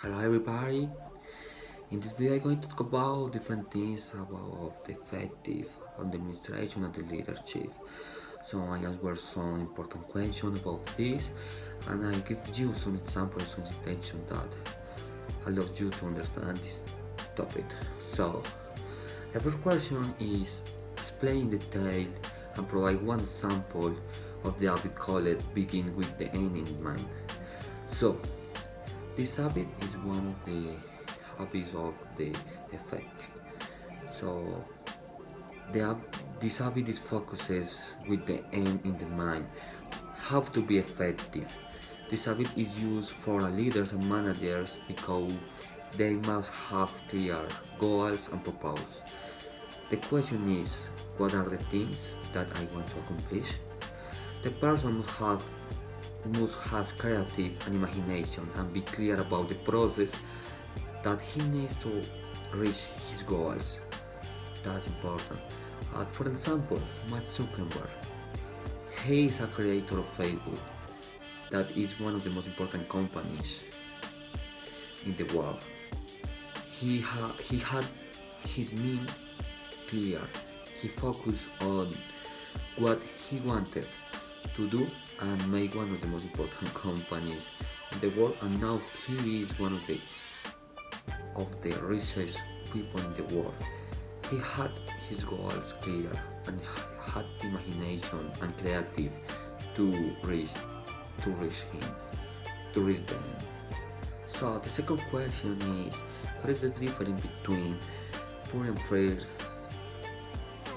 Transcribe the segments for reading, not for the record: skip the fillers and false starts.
Hello everybody. In this video I'm going to talk about different things about the effective administration and the leadership. So I answer some important questions about this and I give you some examples, some citation that allows you to understand this topic. So the first question is explain in detail and provide one example of the habit called begin with the end in mind. So this habit is one of the habits of the effective. So this habit is focuses with the end in the mind. How to be effective. This habit is used for leaders and managers because they must have clear goals and purpose. The question is, what are the things that I want to accomplish? The person must have creative and imagination and be clear about the process that he needs to reach his goals. That's important. For example, Mark Zuckerberg, he is a creator of Facebook, that is one of the most important companies in the world. He had his mind clear. He focused on what he wanted to do and make one of the most important companies in the world, and now he is one of the richest people in the world. He had his goals clear and had imagination and creative to reach them. So the second question is, what is the difference between putting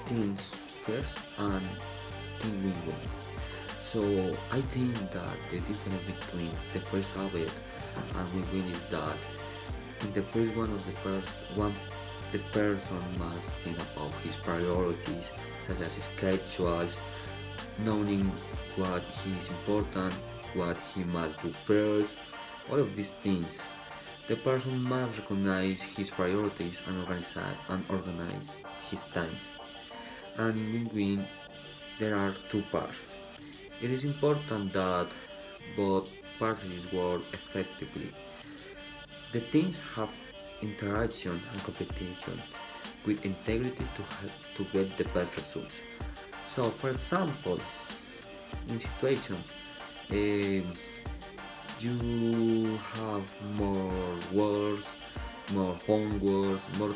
things first and team win-win? So I think that the difference between the first habit and win-win is that in the first one, the person must think about his priorities, such as his schedules, knowing what is important, what he must do first, all of these things. The person must recognize his priorities and organize his time. And in win-win, there are two parts. It is important that both parties work effectively. The teams have interaction and competition with integrity to get the best results. So, for example, in situation, you have more works, more homework, more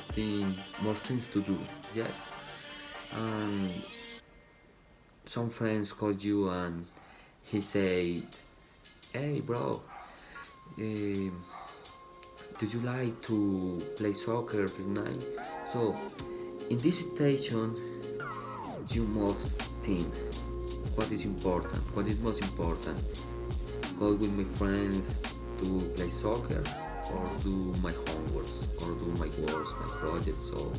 things to do. Yes, and some friends called you and he said, "Hey, bro, do you like to play soccer tonight?" So, in this situation, you must think what is important, what is most important. Go with my friends to play soccer, or do my homework, or do my works, my projects. So,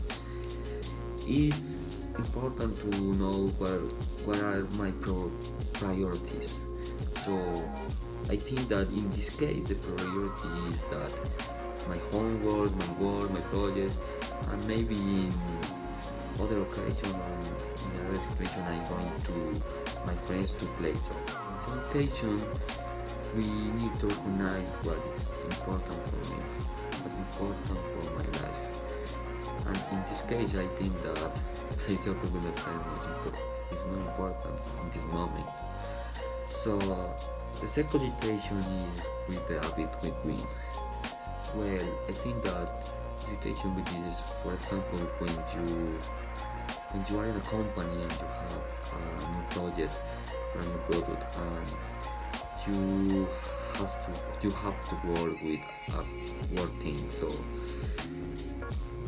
it's important to know what are my priorities. So I think that in this case the priority is that my homework, my work, my projects, and maybe in other occasion or in another situation I'm going to my friends to play. So in some occasion we need to recognize what is important for me, what is important for my life. And in this case I think that playing soccer with my friends is not important in this moment. So the second situation is with the habit win-win. Well, I think that situation with this is, for example, when you are in a company and you have a new project for a new product, and you have to work with a work team. So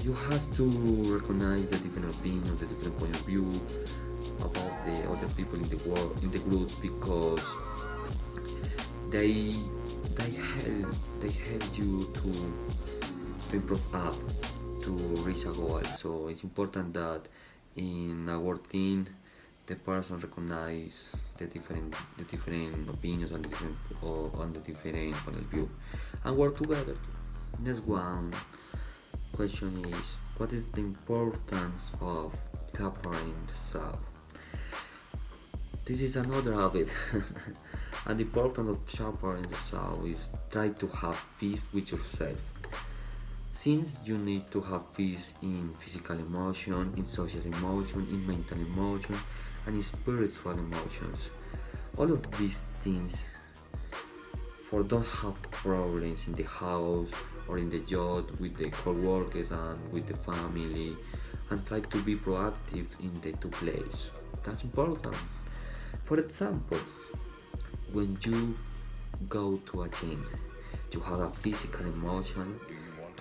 you have to recognize the different opinions, the different point of view about the other people in the group, because they help you to improve up, to reach a goal. So it's important that in our team the person recognize the different opinions and the different point of view and work together. Next one question is, what is the importance of cooperating the self? This is another habit And the importance of chapter in the soul is try to have peace with yourself. Since you need to have peace in physical emotion, in social emotion, in mental emotion, and in spiritual emotions. All of these things for don't have problems in the house or in the job with the co-workers and with the family, and try to be proactive in the two places. That's important. For example, when you go to a gym, you have a physical emotion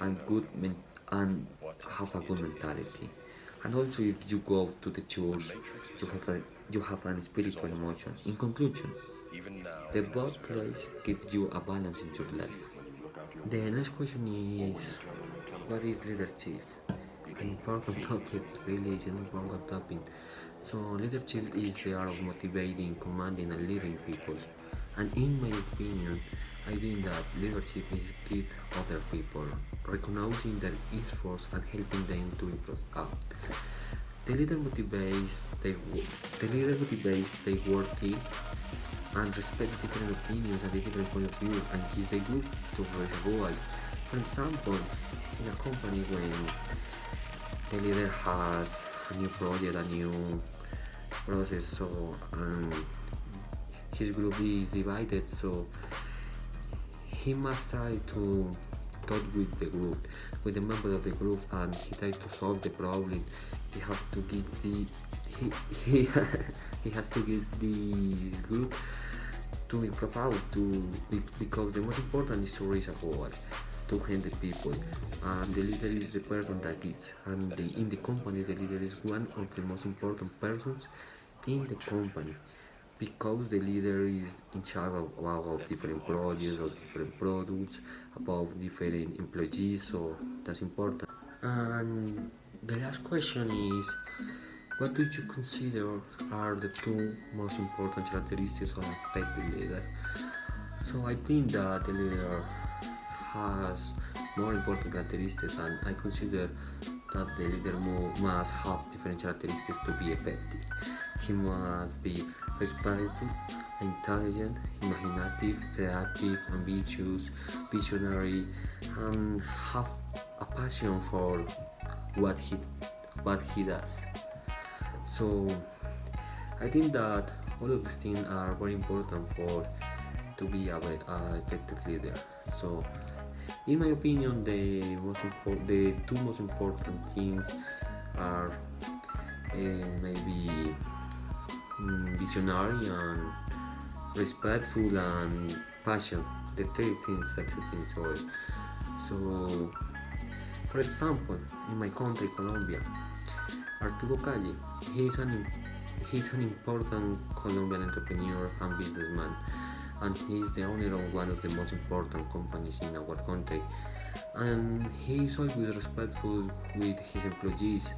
and and have a good mentality. And also, if you go to the church, you have an spiritual emotion. In conclusion, the both place gives you a balance in your life. The next question is, what is leadership? An important topic, really is an important topic. So leadership is the art of motivating, commanding and leading people. And in my opinion, I think that leadership is give other people, recognizing their efforts and helping them to improve up. The leader motivates their work team and respect different opinions and the different point of view and gives the group to reach a goal. For example, in a company when the leader has a new project, a new process, so his group is divided, so he must try to talk with the group, with the members of the group, and he tries to solve the problem. He has to give the he he has to give the group to improve out because the most important is to raise a goal to help the people, and the leader is the person that leads, and in the company the leader is one of the most important persons in the company because the leader is in charge of different projects or different products, about different employees, so that's important. And the last question is, what do you consider are the two most important characteristics of an effective leader? So I think that the leader has more important characteristics, and I consider that the leader must have different characteristics to be effective. He must be respectful, intelligent, imaginative, creative, ambitious, visionary, and have a passion for what he does. So I think that all of these things are very important for to be an effective leader. So in my opinion, the two most important things are maybe visionary and respectful and passion. The three things that I think so. So, for example, in my country, Colombia, Arturo Calle, he's an important Colombian entrepreneur and businessman, and he's the owner of one of the most important companies in our country. And he is always respectful with his employees,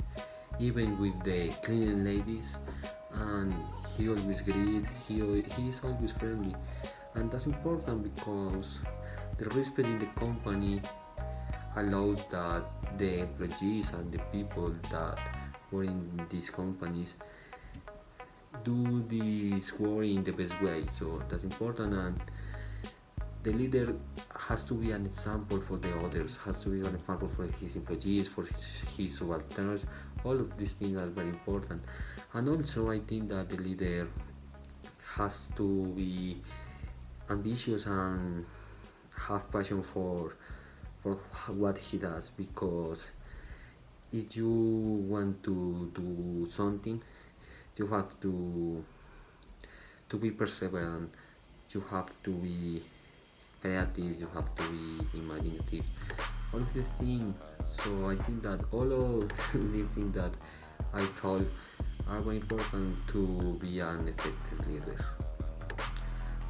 even with the cleaning ladies, and he always greet. He is always friendly, and that's important because the respect in the company allows that the employees and the people that work in these companies do this work in the best way. So that's important, and the leader has to be an example for the others, has to be an example for his employees, for his subalterns. All of these things are very important. And also I think that the leader has to be ambitious and have passion for what he does, because if you want to do something, you have to be perseverant, you have to be creative, you have to be imaginative, all of these things. So I think that all of these things that I told are very important to be an effective leader.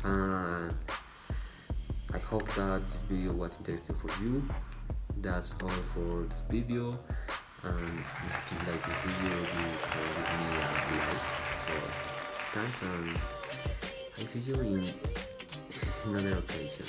And I hope that this video was interesting for you. That's all for this video, and if you like this video, you can give me a like. So thanks, and I see you in another occasion.